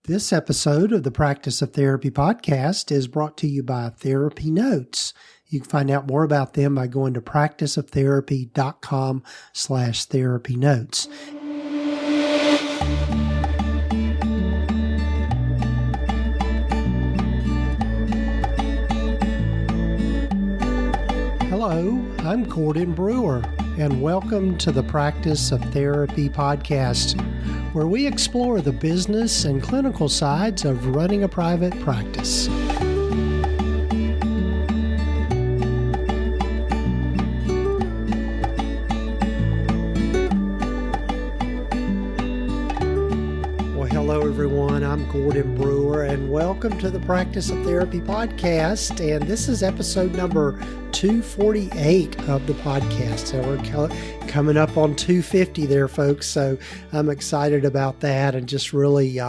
This episode of the Practice of Therapy podcast is brought to you by TherapyNotes. You can find out more about them by going to practiceoftherapy.com/therapynotes. Hello, I'm Gordon Brewer, and welcome to the Practice of Therapy podcast, where we explore the business and clinical sides of running a private practice. Well, hello everyone, I'm Gordon Brewer, and welcome to the Practice of Therapy podcast, and this is episode number 248 of the podcast. So we're coming up on 250 there, folks. So I'm excited about that, and just really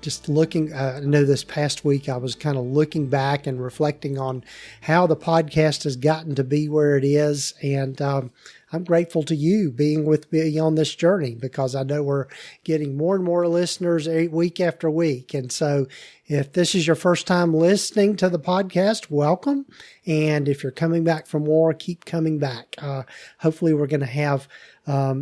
just looking, I know this past week I was kind of looking back and reflecting on how the podcast has gotten to be where it is. And I'm grateful to you being with me on this journey, because I know we're getting more and more listeners week after week. And so if this is your first time listening to the podcast, welcome. And if you're coming back for more, keep coming back. Hopefully we're going to have, at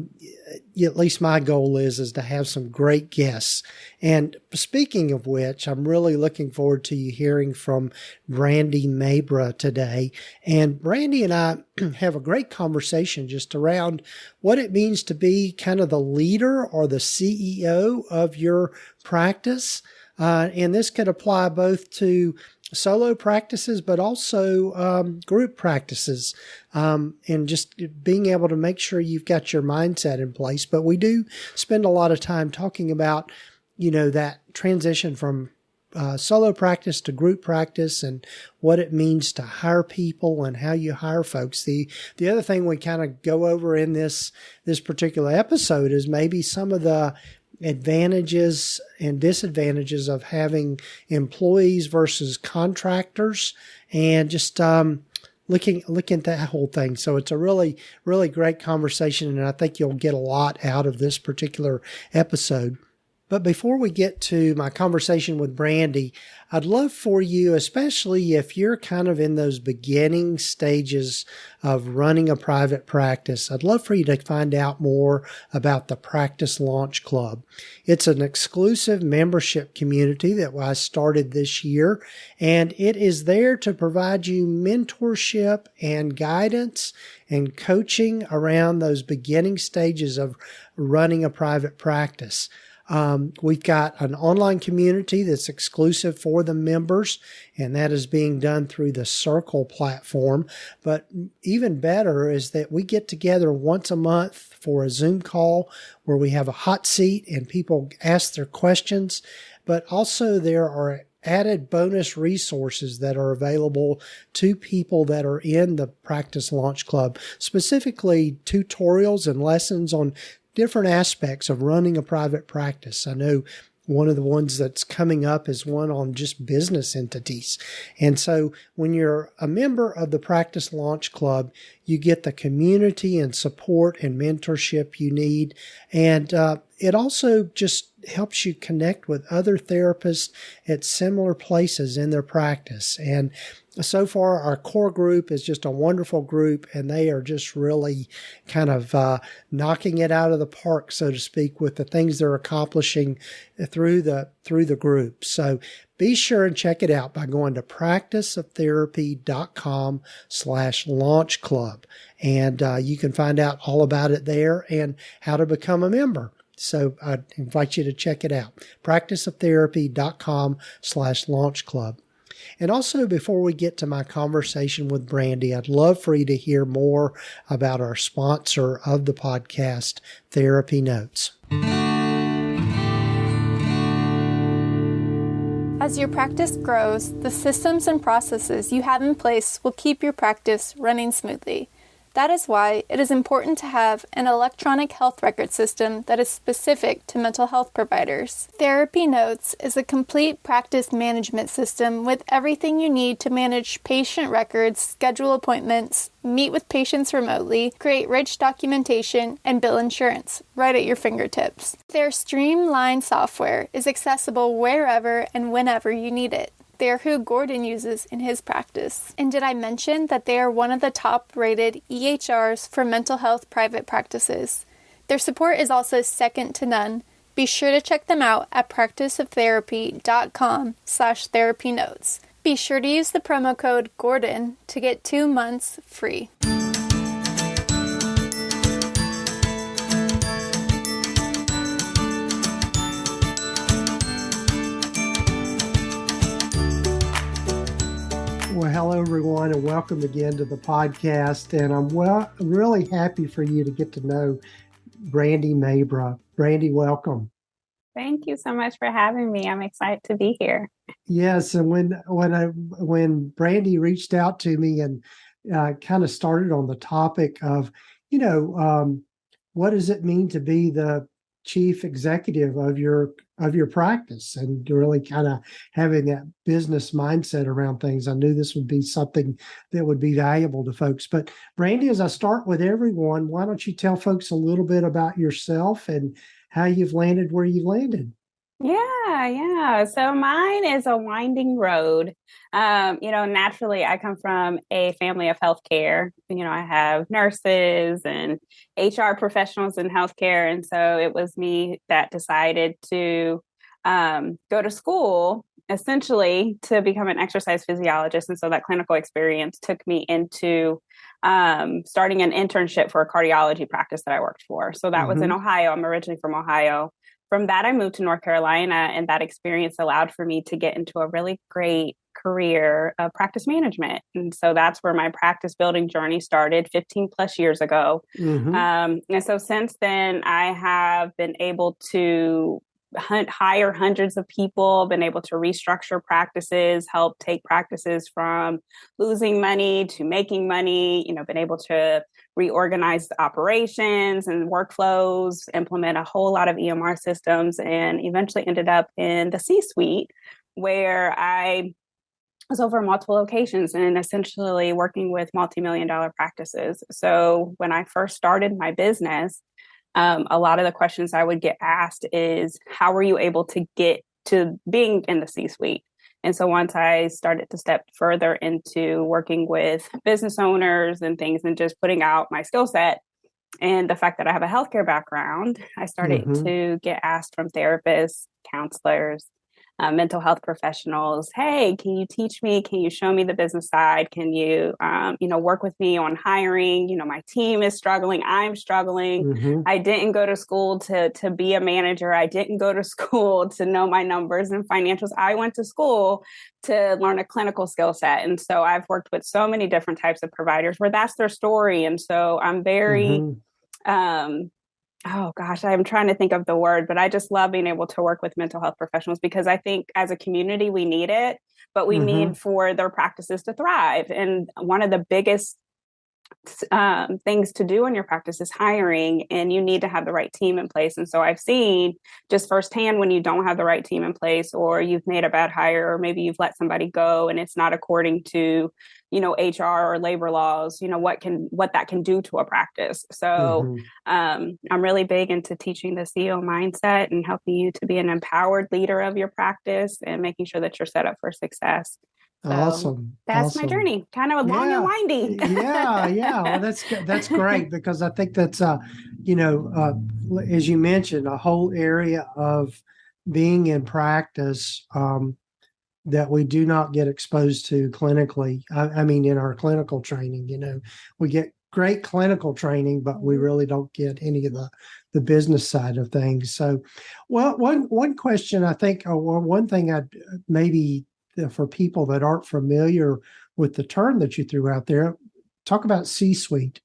least my goal is to have some great guests. And speaking of which, I'm really looking forward to you hearing from Brandy Mabra today. And Brandy and I have a great conversation just around what it means to be kind of the leader or the CEO of your practice. And this could apply both to solo practices, but also group practices, and just being able to make sure you've got your mindset in place. But we do spend a lot of time talking about, that transition from solo practice to group practice and what it means to hire people and how you hire folks. The other thing we kind of go over in this particular episode is maybe some of the advantages and disadvantages of having employees versus contractors, and just looking at that whole thing. So it's a really, really great conversation, and I think you'll get a lot out of this particular episode. But before we get to my conversation with Brandy, I'd love for you, especially if you're kind of in those beginning stages of running a private practice, I'd love for you to find out more about the Practice Launch Club. It's an exclusive membership community that I started this year, and it is there to provide you mentorship and guidance and coaching around those beginning stages of running a private practice. We've got an online community that's exclusive for the members, and that is being done through the Circle platform. But even better is that we get together once a month for a Zoom call where we have a hot seat and people ask their questions. But also there are added bonus resources that are available to people that are in the Practice Launch Club, specifically tutorials and lessons on different aspects of running a private practice. I know one of the ones that's coming up is one on just business entities. And so when you're a member of the Practice Launch Club, you get the community and support and mentorship you need. And it also just helps you connect with other therapists at similar places in their practice. And so far, our core group is just a wonderful group, and they are just really kind of knocking it out of the park, so to speak, with the things they're accomplishing through the group. So be sure and check it out by going to practiceoftherapy.com/launch club. And you can find out all about it there and how to become a member. So I invite you to check it out. practiceoftherapy.com/launch club. And also, before we get to my conversation with Brandy, I'd love for you to hear more about our sponsor of the podcast, TherapyNotes. As your practice grows, the systems and processes you have in place will keep your practice running smoothly. That is why it is important to have an electronic health record system that is specific to mental health providers. TherapyNotes is a complete practice management system with everything you need to manage patient records, schedule appointments, meet with patients remotely, create rich documentation, and bill insurance right at your fingertips. Their streamlined software is accessible wherever and whenever you need it. They are who Gordon uses in his practice. And did I mention that they are one of the top-rated EHRs for mental health private practices? Their support is also second to none. Be sure to check them out at practiceoftherapy.com/therapynotes. Be sure to use the promo code GORDON to get 2 months free. Well, hello, everyone, and welcome again to the podcast. And I'm really happy for you to get to know Brandy Mabra. Brandy, welcome. Thank you so much for having me. I'm excited to be here. Yes, and when Brandy reached out to me and kind of started on the topic of, what does it mean to be the chief executive of your practice, and really kind of having that business mindset around things, I knew this would be something that would be valuable to folks. But Brandy, as I start with everyone, why don't you tell folks a little bit about yourself and how you've landed where you've landed? Yeah. So mine is a winding road. Naturally, I come from a family of healthcare. I have nurses and HR professionals in healthcare. And so it was me that decided to go to school essentially to become an exercise physiologist. And so that clinical experience took me into starting an internship for a cardiology practice that I worked for. So that was in Ohio. I'm originally from Ohio. From that, I moved to North Carolina, and that experience allowed for me to get into a really great career of practice management. And so that's where my practice building journey started 15 plus years ago. And so since then, I have been able to hire hundreds of people, been able to restructure practices, help take practices from losing money to making money, been able to reorganize the operations and workflows, implement a whole lot of EMR systems, and eventually ended up in the C-suite where I was over multiple locations and essentially working with multi-million-dollar practices. So when I first started my business, a lot of the questions I would get asked is, how were you able to get to being in the C-suite? And so once I started to step further into working with business owners and things and just putting out my skill set and the fact that I have a healthcare background, I started to get asked from therapists, counselors, mental health professionals, hey, can you teach me? Can you show me the business side? Can you, work with me on hiring? My team is struggling. I'm struggling. I didn't go to school to be a manager. I didn't go to school to know my numbers and financials. I went to school to learn a clinical skill set. And so I've worked with so many different types of providers where that's their story. And so I'm very, oh gosh, I'm trying to think of the word, but I just love being able to work with mental health professionals because I think as a community, we need it, but we need for their practices to thrive. And one of the biggest things to do in your practice is hiring, and you need to have the right team in place. And so I've seen just firsthand when you don't have the right team in place, or you've made a bad hire, or maybe you've let somebody go and it's not according to, HR or labor laws, what that can do to a practice. So I'm really big into teaching the CEO mindset and helping you to be an empowered leader of your practice and making sure that you're set up for success. So awesome. That's my journey, kind of long and windy. Well, that's great, because I think that's, as you mentioned, a whole area of being in practice that we do not get exposed to clinically. I mean, in our clinical training, we get great clinical training, but we really don't get any of the business side of things. So, well, one question I think, or one thing I'd maybe for people that aren't familiar with the term that you threw out there, talk about C-suite.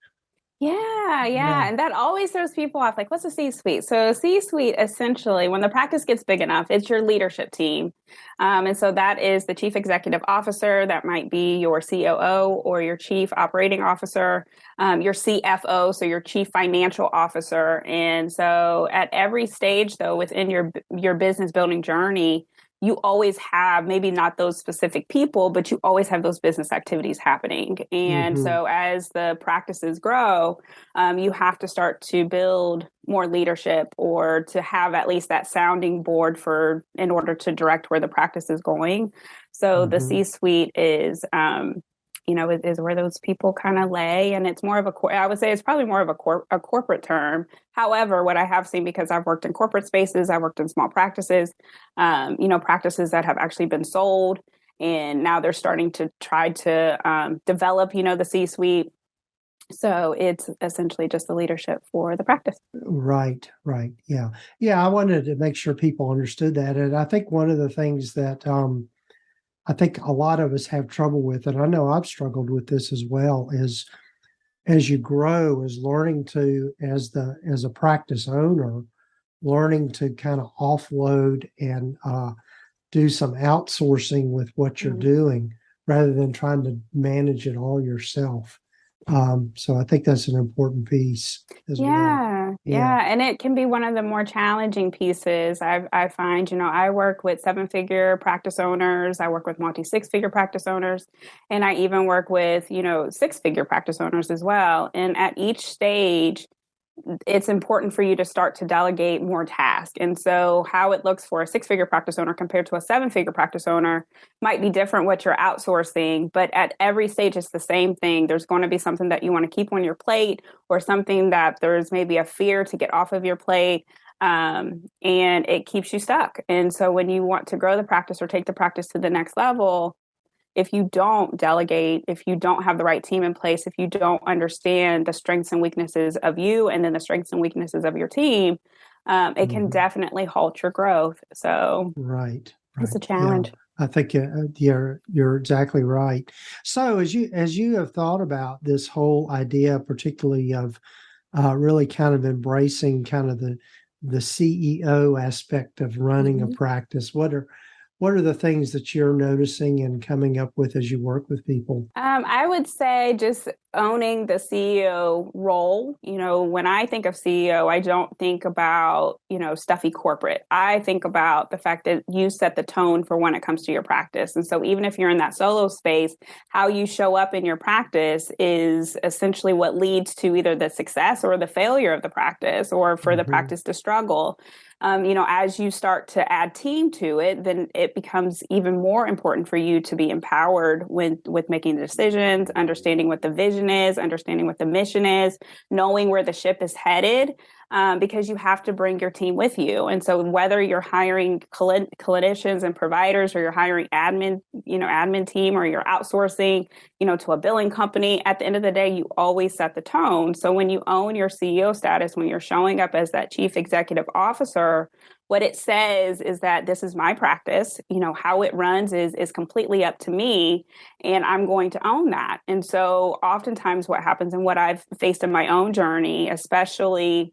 Yeah. Yeah. And that always throws people off. Like, what's a C-suite? So a C-suite, essentially, when the practice gets big enough, it's your leadership team. And so that is the chief executive officer. That might be your COO or your chief operating officer, your CFO, so your chief financial officer. And so at every stage, though, within your business building journey, you always have maybe not those specific people, but you always have those business activities happening. And so as the practices grow, you have to start to build more leadership or to have at least that sounding board in order to direct where the practice is going. So the C-suite is, is where those people kind of lay. And it's more of I would say it's probably more of a corporate term. However, what I have seen, because I've worked in corporate spaces, I worked in small practices, practices that have actually been sold. And now they're starting to try to develop, the C-suite. So it's essentially just the leadership for the practice. Right. Yeah. I wanted to make sure people understood that. And I think one of the things that I think a lot of us have trouble with, and I know I've struggled with this as well, is as you grow, is learning to, as a practice owner, learning to kind of offload and do some outsourcing with what you're doing rather than trying to manage it all yourself. So I think that's an important piece as well. Yeah. And it can be one of the more challenging pieces. I find, I work with 7-figure practice owners. I work with multi-6-figure practice owners, and I even work with, 6-figure practice owners as well. And at each stage, it's important for you to start to delegate more tasks. And so how it looks for a 6-figure practice owner compared to a 7-figure practice owner might be different what you're outsourcing, but at every stage it's the same thing. There's going to be something that you want to keep on your plate, or something that there's maybe a fear to get off of your plate. And it keeps you stuck. And so when you want to grow the practice or take the practice to the next level, if you don't delegate, if you don't have the right team in place, if you don't understand the strengths and weaknesses of you and then the strengths and weaknesses of your team, it can definitely halt your growth. So right. It's a challenge. Yeah, I think you're exactly right. So as you have thought about this whole idea, particularly of really kind of embracing kind of the CEO aspect of running a practice, what are the things that you're noticing and coming up with as you work with people? I would say just owning the CEO role. When I think of CEO, I don't think about, stuffy corporate. I think about the fact that you set the tone for when it comes to your practice. And so even if you're in that solo space, how you show up in your practice is essentially what leads to either the success or the failure of the practice, or for the practice to struggle. As you start to add team to it, then it becomes even more important for you to be empowered with making the decisions, understanding what the vision is, understanding what the mission is, knowing where the ship is headed, because you have to bring your team with you. And so whether you're hiring clinicians and providers, or you're hiring admin team, or you're outsourcing, to a billing company, at the end of the day, you always set the tone. So when you own your CEO status, when you're showing up as that chief executive officer, what it says is that this is my practice. How it runs is completely up to me, and I'm going to own that. And so oftentimes what happens, and what I've faced in my own journey, especially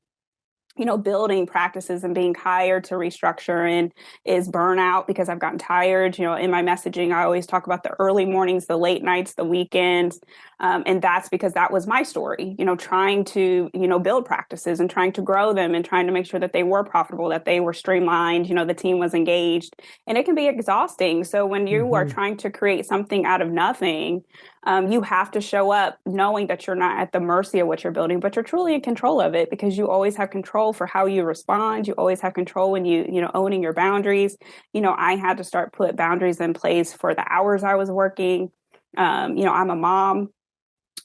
building practices and being hired to restructure, and is burnout, because I've gotten tired. In my messaging, I always talk about the early mornings, the late nights, the weekends. And that's because that was my story, trying to, build practices and trying to grow them and trying to make sure that they were profitable, that they were streamlined, the team was engaged, and it can be exhausting. So when you are trying to create something out of nothing, you have to show up knowing that you're not at the mercy of what you're building, but you're truly in control of it, because you always have control for how you respond. You always have control when owning your boundaries. I had to start put boundaries in place for the hours I was working. I'm a mom.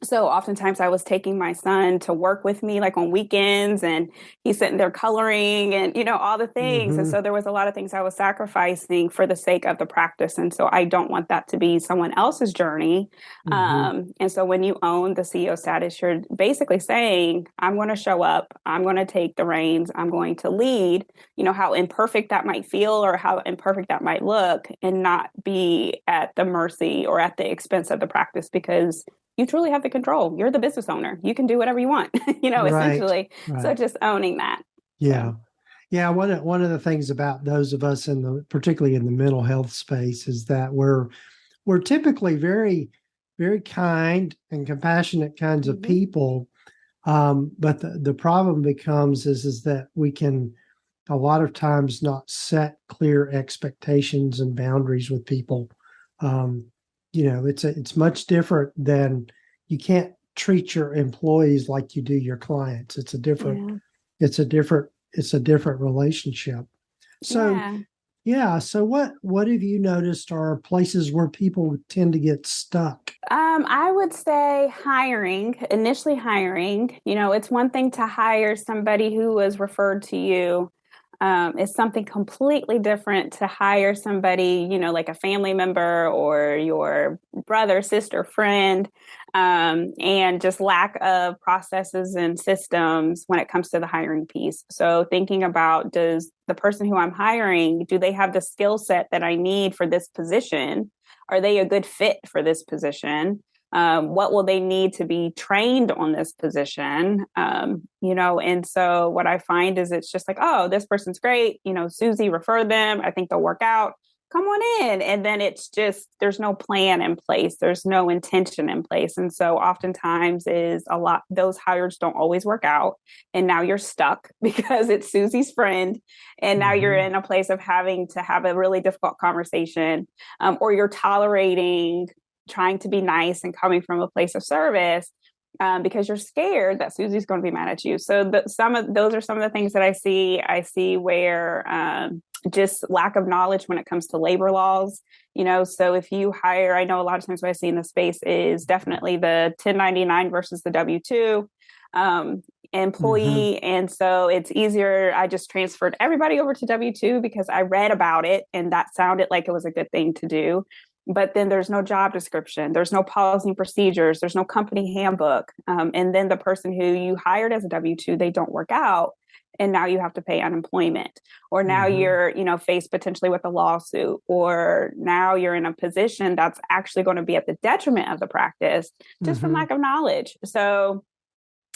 So oftentimes I was taking my son to work with me, like on weekends, and he's sitting there coloring and, all the things. And so there was a lot of things I was sacrificing for the sake of the practice. And so I don't want that to be someone else's journey. And so when you own the CEO status, you're basically saying, I'm going to show up, I'm going to take the reins, I'm going to lead, how imperfect that might feel or how imperfect that might look, and not be at the mercy or at the expense of the practice, because you truly have the control. You're the business owner. You can do whatever you want, Right. essentially. So Right. just owning that. Yeah. So. Yeah. One of the things about those of us particularly in the mental health space is that we're typically very, very kind and compassionate kinds of Mhm. people. But the problem becomes is that we can a lot of times not set clear expectations and boundaries with people. Um, it's much different than you can't treat your employees like you do your clients. Yeah. It's a different relationship. So Yeah. yeah. So what have you noticed are places where people tend to get stuck? I would say initially hiring. It's one thing to hire somebody who was referred to you. It's something completely different to hire somebody, like a family member or your brother, sister, friend, and just lack of processes and systems when it comes to the hiring piece. So thinking about, does the person who I'm hiring, do they have the skill set that I need for this position? Are they a good fit for this position? What will they need to be trained on this position? And so what I find is it's just like, oh, this person's great. Susie referred them. I think they'll work out. Come on in. And then it's just, there's no plan in place. There's no intention in place. And so oftentimes those hires don't always work out. And now you're stuck because it's Susie's friend. And now you're Mm-hmm. in a place of having to have a really difficult conversation, or you're tolerating trying to be nice and coming from a place of service, because you're scared that Susie's going to be mad at you. So those are some of the things that I see. I see where just lack of knowledge when it comes to labor laws. So if you hire, I know a lot of times what I see in the space is definitely the 1099 versus the W-2 Mm-hmm. employee. And so it's easier. I just transferred everybody over to W-2 because I read about it and that sounded like it was a good thing to do. But then there's no job description, there's no policy and procedures, there's no company handbook. And then the person who you hired as a W-2, they don't work out. And now you have to pay unemployment, or now Mm-hmm. you're, faced potentially with a lawsuit, or now you're in a position that's actually going to be at the detriment of the practice just from Mm-hmm. lack of knowledge. So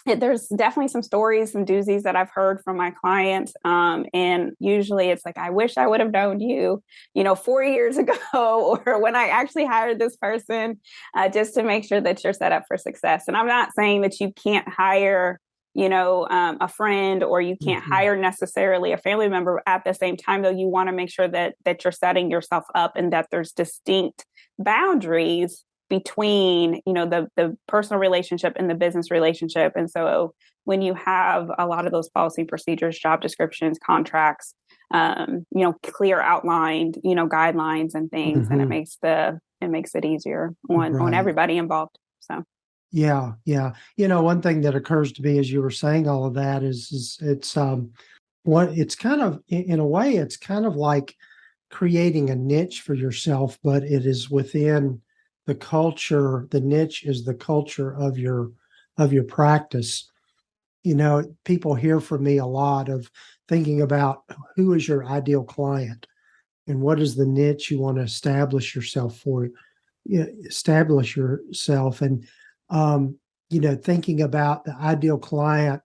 there's definitely some stories and doozies that I've heard from my clients. And usually it's like, I wish I would have known you, 4 years ago, or when I actually hired this person, just to make sure that you're set up for success. And I'm not saying that you can't hire, a friend, or you can't Mm-hmm. hire necessarily a family member. At the same time, though, you want to make sure that you're setting yourself up and that there's distinct boundaries between the personal relationship and the business relationship. And so when you have a lot of those policy procedures, job descriptions, contracts, clear outlined guidelines and things, and Mm-hmm. it makes it easier on Right. everybody involved. So Yeah, yeah. One thing that occurs to me as you were saying all of that is it's kind of in a way it's kind of like creating a niche for yourself, but it is within the culture. The niche is the culture of your practice. People hear from me a lot of thinking about who is your ideal client and what is the niche you want to establish yourself for, establish yourself. And thinking about the ideal client,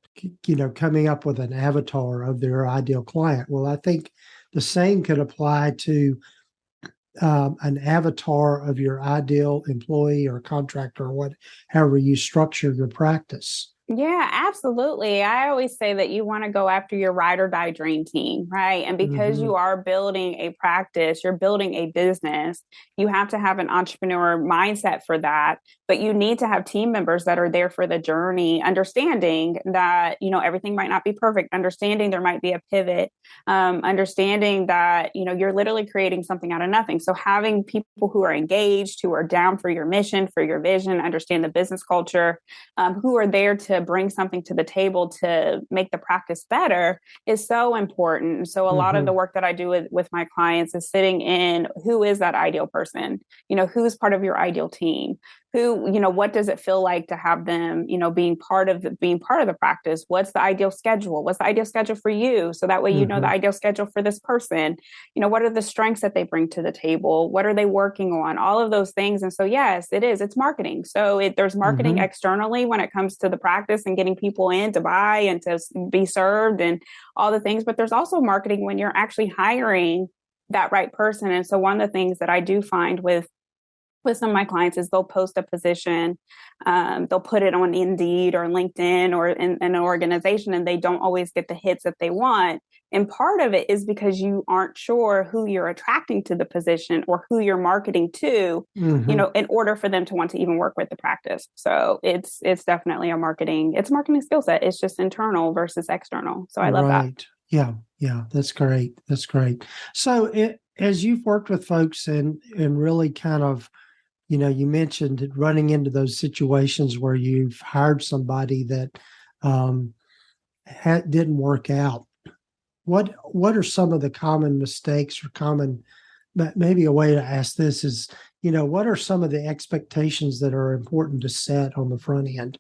coming up with an avatar of their ideal client. Well, I think the same could apply to an avatar of your ideal employee or contractor, or however you structure your practice. yeah, absolutely. I always say that you want to go after your ride or die dream team, right? And because Mm-hmm. you are building a practice, you're building a business, you have to have an entrepreneur mindset for that. But you need to have team members that are there for the journey, understanding that, everything might not be perfect, understanding there might be a pivot, understanding that, you're literally creating something out of nothing. So having people who are engaged, who are down for your mission, for your vision, understand the business culture, who are there to bring something to the table to make the practice better is so important. So a lot of Mm-hmm. the work that I do with my clients is sitting in who is that ideal person, who's part of your ideal team, what does it feel like to have them, being part of the practice? What's the ideal schedule? What's the ideal schedule for you? So that way, you know, the ideal schedule for this person, what are the strengths that they bring to the table? What are they working on? All of those things. And so, yes, it's marketing. So there's marketing externally when it comes to the practice and getting people in to buy and to be served and all the things. But there's also marketing when you're actually hiring that right person. And so one of the things that I do find with some of my clients is they'll post a position, they'll put it on Indeed or LinkedIn or in an organization, and they don't always get the hits that they want. And part of it is because you aren't sure who you're attracting to the position or who you're marketing to, in order for them to want to even work with the practice. So it's definitely a marketing skill set. It's just internal versus external. So I love that. Yeah, that's great. So as you've worked with folks and really kind of, you mentioned running into those situations where you've hired somebody that didn't work out. What are some of the common mistakes or maybe a way to ask this is, what are some of the expectations that are important to set on the front end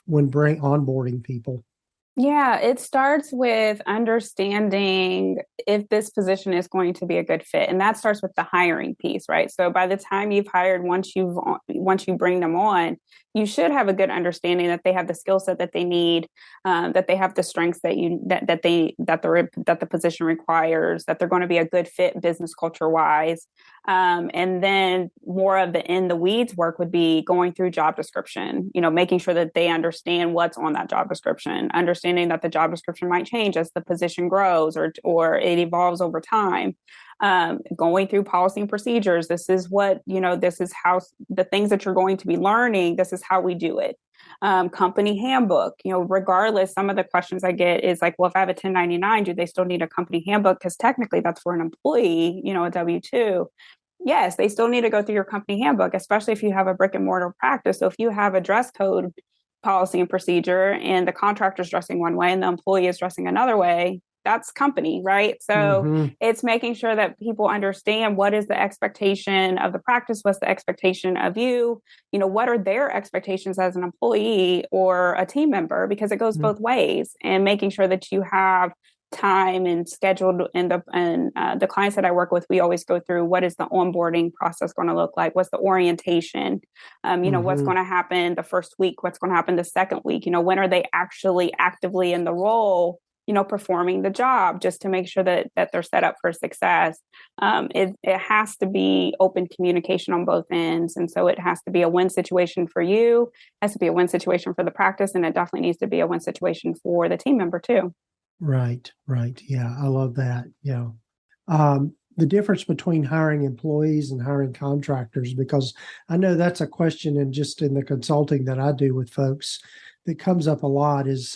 when onboarding people? Yeah, it starts with understanding if this position is going to be a good fit. And that starts with the hiring piece, right? So by the time you've hired, once you bring them on, you should have a good understanding that they have the skill set that they need, that they have the strengths that the position requires, that they're going to be a good fit business culture wise. And then more of the in the weeds work would be going through job description, making sure that they understand what's on that job description, understanding that the job description might change as the position grows or it evolves over time. Going through policy and procedures. This is this is how the things that you're going to be learning. This is how we do it. Company handbook, regardless, some of the questions I get is like, well, if I have a 1099, do they still need a company handbook? Because technically that's for an employee, a W-2. Yes, they still need to go through your company handbook, especially if you have a brick and mortar practice. So if you have a dress code policy and procedure and the contractor's dressing one way and the employee is dressing another way, that's company, right? So it's making sure that people understand what is the expectation of the practice, what's the expectation of you, what are their expectations as an employee or a team member, because it goes both ways, and making sure that you have time and scheduled. And the clients that I work with, we always go through what is the onboarding process going to look like? What's the orientation? What's going to happen the first week? What's going to happen the second week? When are they actually actively in the role? Performing the job, just to make sure that they're set up for success. It has to be open communication on both ends. And so it has to be a win situation for you, it has to be a win situation for the practice, and it definitely needs to be a win situation for the team member too. Right. Yeah, I love that. Yeah. The difference between hiring employees and hiring contractors, because I know that's a question in the consulting that I do with folks that comes up a lot is,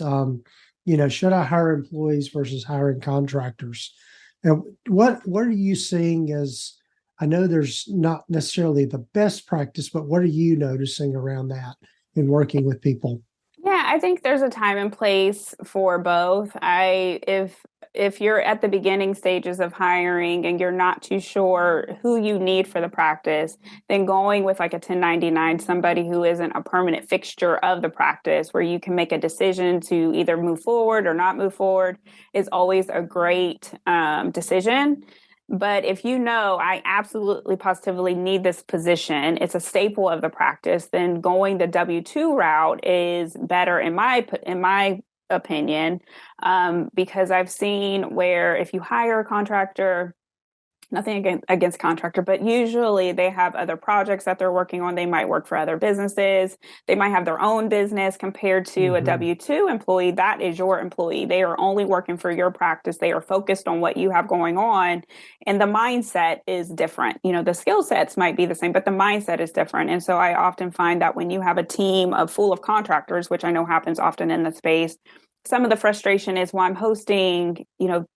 should I hire employees versus hiring contractors? And what are you seeing as, I know there's not necessarily the best practice, but what are you noticing around that in working with people? Yeah, I think there's a time and place for both. If you're at the beginning stages of hiring and you're not too sure who you need for the practice, then going with like a 1099, somebody who isn't a permanent fixture of the practice, where you can make a decision to either move forward or not move forward, is always a great decision. But if I absolutely positively need this position, it's a staple of the practice, then going the W-2 route is better in my opinion, because I've seen where if you hire a contractor, nothing against contractor, but usually they have other projects that they're working on. They might work for other businesses. They might have their own business, compared to a W-2 employee. That is your employee. They are only working for your practice. They are focused on what you have going on. And the mindset is different. The skill sets might be the same, but the mindset is different. And so I often find that when you have a team full of contractors, which I know happens often in the space, some of the frustration is, I'm hosting,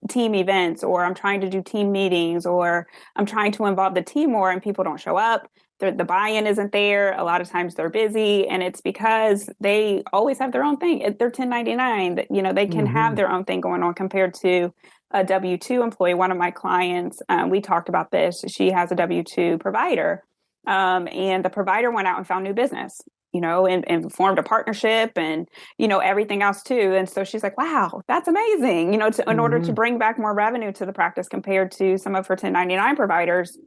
team events, or I'm trying to do team meetings, or I'm trying to involve the team more, and people don't show up. The buy-in isn't there. A lot of times they're busy, and it's because they always have their own thing. They're 1099, they can have their own thing going on, compared to a W-2 employee. One of my clients, we talked about this. She has a W-2 provider. and the provider went out and found new business, and formed a partnership and, everything else too. And so she's like, wow, that's amazing, in order to bring back more revenue to the practice compared to some of her 1099 providers.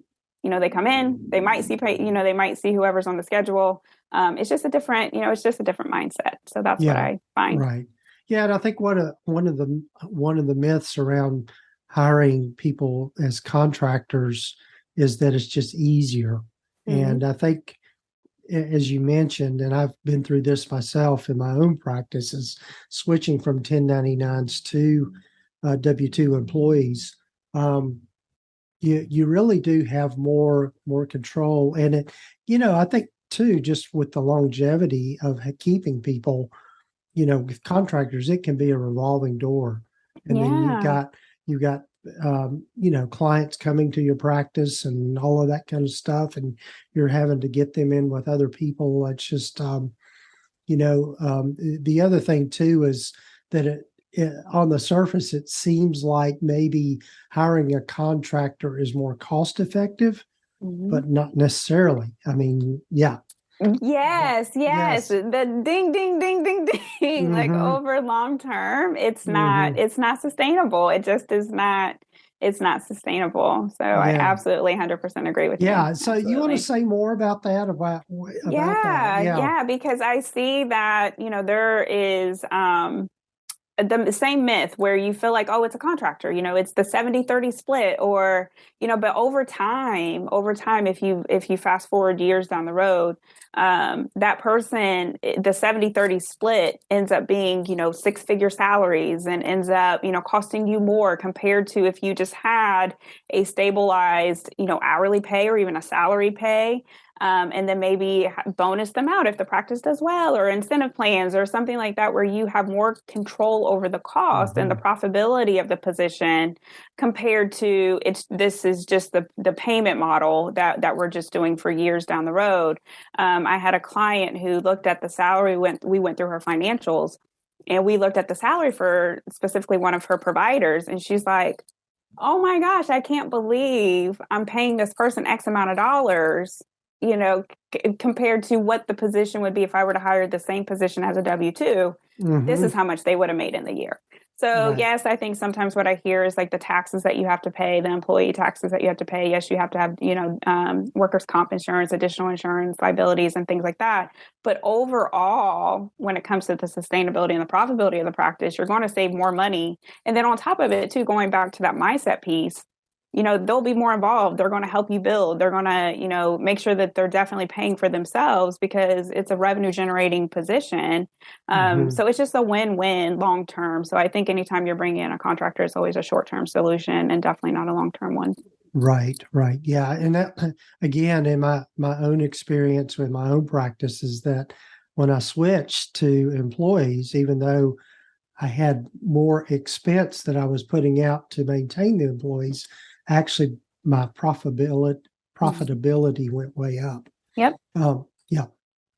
They come in, they might see they might see whoever's on the schedule. It's just a different, mindset. So that's what I find. Right. Yeah. And I think one of the myths around hiring people as contractors is that it's just easier. And I think, as you mentioned, and I've been through this myself in my own practice, is switching from 1099s to W-2 employees. You really do have more control. And I think too, just with the longevity of keeping people, with contractors, it can be a revolving door. And then you've got clients coming to your practice and all of that kind of stuff, and you're having to get them in with other people. It's just, the other thing too is that it on the surface, it seems like maybe hiring a contractor is more cost effective, but not necessarily. I mean, yeah. Yes. The ding, ding, ding, ding, ding. Like over long term, it's not sustainable. It just is not. It's not sustainable. So I absolutely 100% agree with you. Yeah. So you want to say more about that? About that? Yeah. Because I see that there is the same myth where you feel like, oh, it's a contractor, it's the 70-30 split, or, but over time, if you fast forward years down the road, that person, the 70-30 split ends up being, 6-figure salaries and ends up, costing you more compared to if you just had a stabilized, hourly pay or even a salary pay. And then maybe bonus them out if the practice does well, or incentive plans or something like that, where you have more control over the cost and the profitability of the position compared to this is just the payment model that we're just doing for years down the road. I had a client who looked at the salary, we went through her financials, and we looked at the salary for specifically one of her providers, and she's like, oh my gosh, I can't believe I'm paying this person X amount of dollars, compared to what the position would be if I were to hire the same position as a W-2. This is how much they would have made in the year. So yes, I think sometimes what I hear is like the taxes that you have to pay, the employee taxes that you have to pay. Yes, you have to have, workers' comp insurance, additional insurance, liabilities, and things like that. But overall, when it comes to the sustainability and the profitability of the practice, you're going to save more money. And then on top of it too, going back to that mindset piece, they'll be more involved. They're going to help you build. They're going to, make sure that they're definitely paying for themselves because it's a revenue generating position. So it's just a win-win long term. So I think anytime you're bringing in a contractor, it's always a short-term solution and definitely not a long-term one. Right. Yeah. And that, again, in my own experience with my own practice is that when I switched to employees, even though I had more expense that I was putting out to maintain the employees, actually my profitability went way up. Yep. Yeah.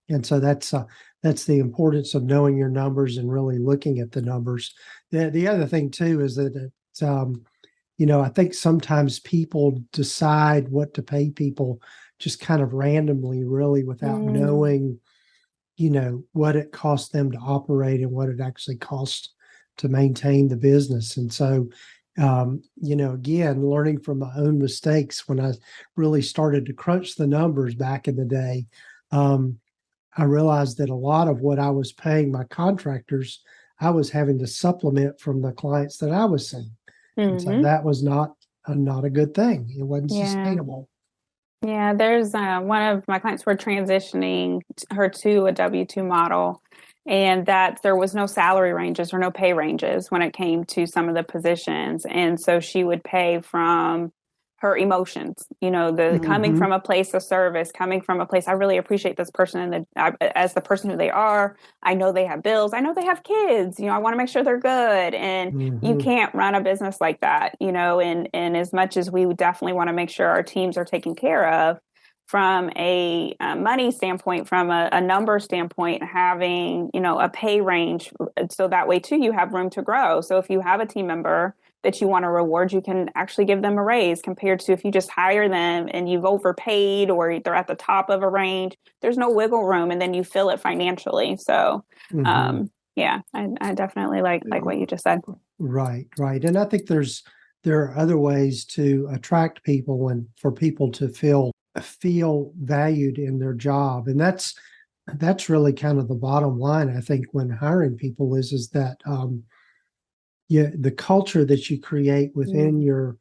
And so that's the importance of knowing your numbers and really looking at the numbers. The other thing too is that it's, I think sometimes people decide what to pay people just kind of randomly, really, without knowing, what it costs them to operate and what it actually costs to maintain the business. And so, again, learning from my own mistakes when I really started to crunch the numbers back in the day, I realized that a lot of what I was paying my contractors, I was having to supplement from the clients that I was seeing. And so that was not a good thing. It wasn't sustainable. Yeah, there's one of my clients were transitioning her to a W-2 model, and that there was no salary ranges or no pay ranges when it came to some of the positions. And so she would pay from her emotions, coming from a place of service, coming from a place, I really appreciate this person as the person who they are. I know they have bills. I know they have kids. I want to make sure they're good. And you can't run a business like that, and as much as we definitely want to make sure our teams are taken care of, from a money standpoint, from a number standpoint, having, a pay range. So that way too, you have room to grow. So if you have a team member that you want to reward, you can actually give them a raise, compared to if you just hire them and you've overpaid or they're at the top of a range, there's no wiggle room, and then you feel it financially. So, Mm-hmm. yeah, I definitely like what you just said. Right. And I think there are other ways to attract people and for people to feel valued in their job. And that's really kind of the bottom line, I think, when hiring people is that the culture that you create within your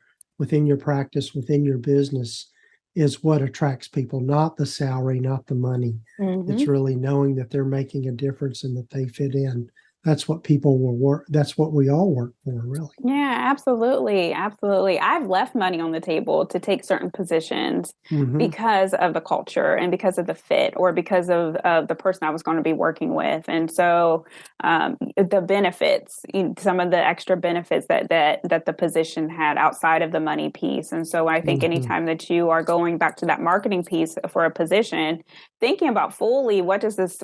practice, within your business, is what attracts people, not the salary, not the money. Mm-hmm. It's really knowing that they're making a difference and that they fit in. That's what people will work. That's what we all work for, really. Yeah, absolutely. Absolutely. I've left money on the table to take certain positions because of the culture and because of the fit, or because of the person I was going to be working with. And so the benefits, some of the extra benefits that the position had outside of the money piece. And so I think anytime that you are going back to that marketing piece for a position, thinking about fully, what does this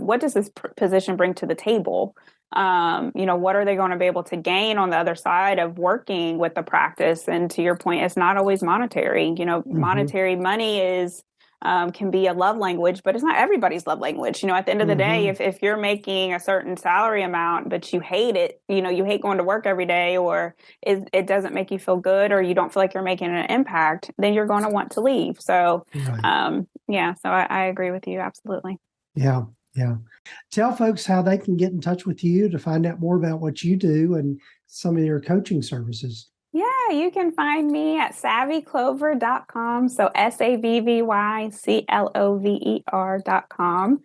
position bring to the table? What are they going to be able to gain on the other side of working with the practice? And to your point, it's not always monetary. Monetary money is can be a love language, but it's not everybody's love language. At the end of the day, if you're making a certain salary amount, but you hate it, you hate going to work every day, or it doesn't make you feel good, or you don't feel like you're making an impact, then you're going to want to leave. So, so I agree with you. Absolutely. Yeah. Tell folks how they can get in touch with you to find out more about what you do and some of your coaching services. Yeah, you can find me at savvyclover.com. So SAVVYCLOVER.com.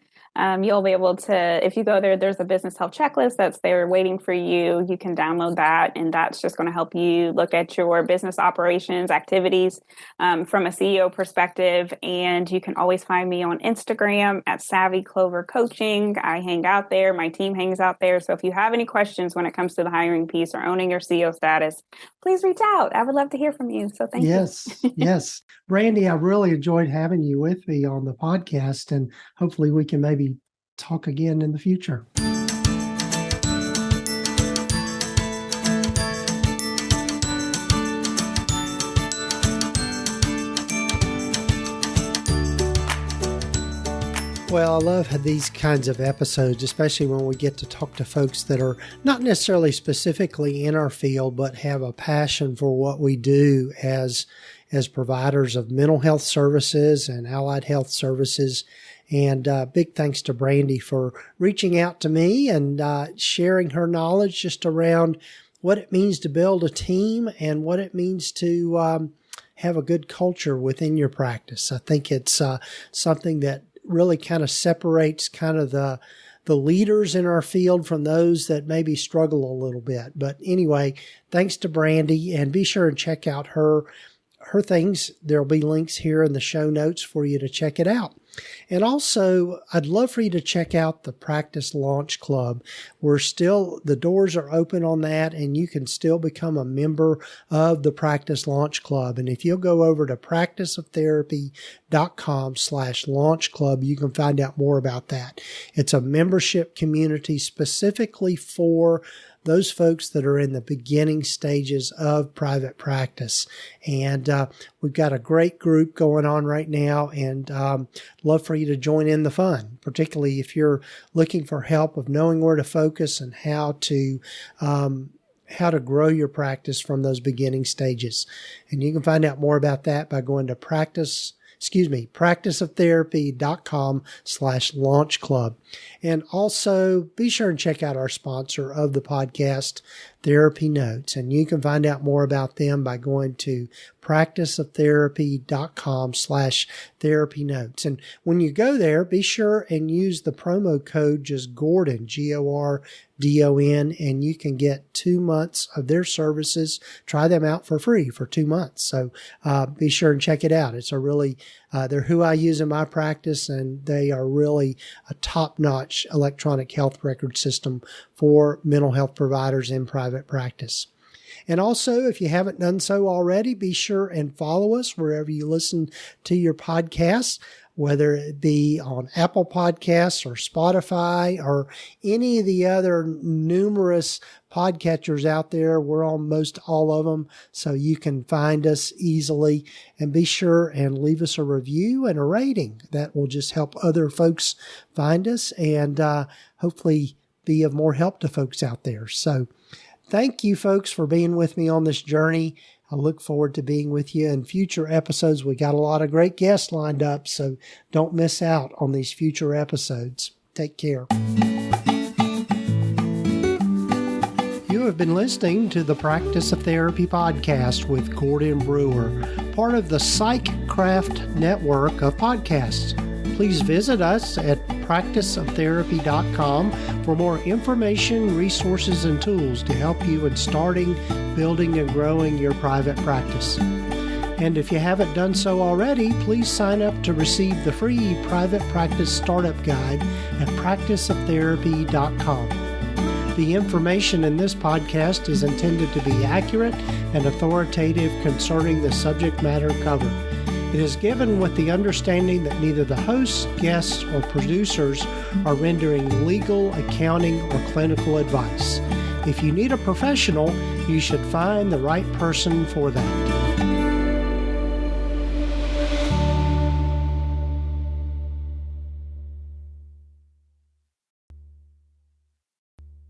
You'll be able to, if you go there, there's a business health checklist that's there waiting for you. You can download that, and that's just going to help you look at your business operations activities from a CEO perspective. And you can always find me on Instagram at Savvy Clover Coaching. I hang out there. My team hangs out there. So if you have any questions when it comes to the hiring piece or owning your CEO status, please reach out. I would love to hear from you. So thank you. Yes. Brandy, I really enjoyed having you with me on the podcast, and hopefully we can maybe talk again in the future. Well, I love these kinds of episodes, especially when we get to talk to folks that are not necessarily specifically in our field, but have a passion for what we do as providers of mental health services and allied health services. And big thanks to Brandy for reaching out to me and sharing her knowledge just around what it means to build a team and what it means to have a good culture within your practice. I think it's something that really kind of separates kind of the leaders in our field from those that maybe struggle a little bit. But anyway, thanks to Brandy, and be sure and check out her things. There'll be links here in the show notes for you to check it out. And also, I'd love for you to check out the Practice Launch Club. The doors are open on that, and you can still become a member of the Practice Launch Club. And if you'll go over to practiceoftherapy.com/launch club, you can find out more about that. It's a membership community specifically for those folks that are in the beginning stages of private practice. And we've got a great group going on right now, and love for you to join in the fun, particularly if you're looking for help of knowing where to focus and how to grow your practice from those beginning stages. And you can find out more about that by going to practiceoftherapy.com/launch club. And also be sure and check out our sponsor of the podcast, TherapyNotes. And you can find out more about them by going to practiceoftherapy.com/therapynotes. And when you go there, be sure and use the promo code just Gordon, GORDON, and you can get 2 months of their services. Try them out for free for 2 months. So be sure and check it out. It's a really, they're who I use in my practice, and they are really a top-notch electronic health record system for mental health providers in private practice. And also, if you haven't done so already, be sure and follow us wherever you listen to your podcasts, whether it be on Apple Podcasts or Spotify or any of the other numerous podcatchers out there. We're on most all of them, so you can find us easily. And be sure and leave us a review and a rating. That will just help other folks find us and hopefully be of more help to folks out there. So thank you, folks, for being with me on this journey. I look forward to being with you in future episodes. We got a lot of great guests lined up, so don't miss out on these future episodes. Take care. You have been listening to the Practice of Therapy podcast with Gordon Brewer, part of the PsychCraft network of podcasts. Please visit us at practiceoftherapy.com for more information, resources, and tools to help you in starting, building, and growing your private practice. And if you haven't done so already, please sign up to receive the free Private Practice Startup Guide at practiceoftherapy.com. The information in this podcast is intended to be accurate and authoritative concerning the subject matter covered. It is given with the understanding that neither the hosts, guests, or producers are rendering legal, accounting, or clinical advice. If you need a professional, you should find the right person for that.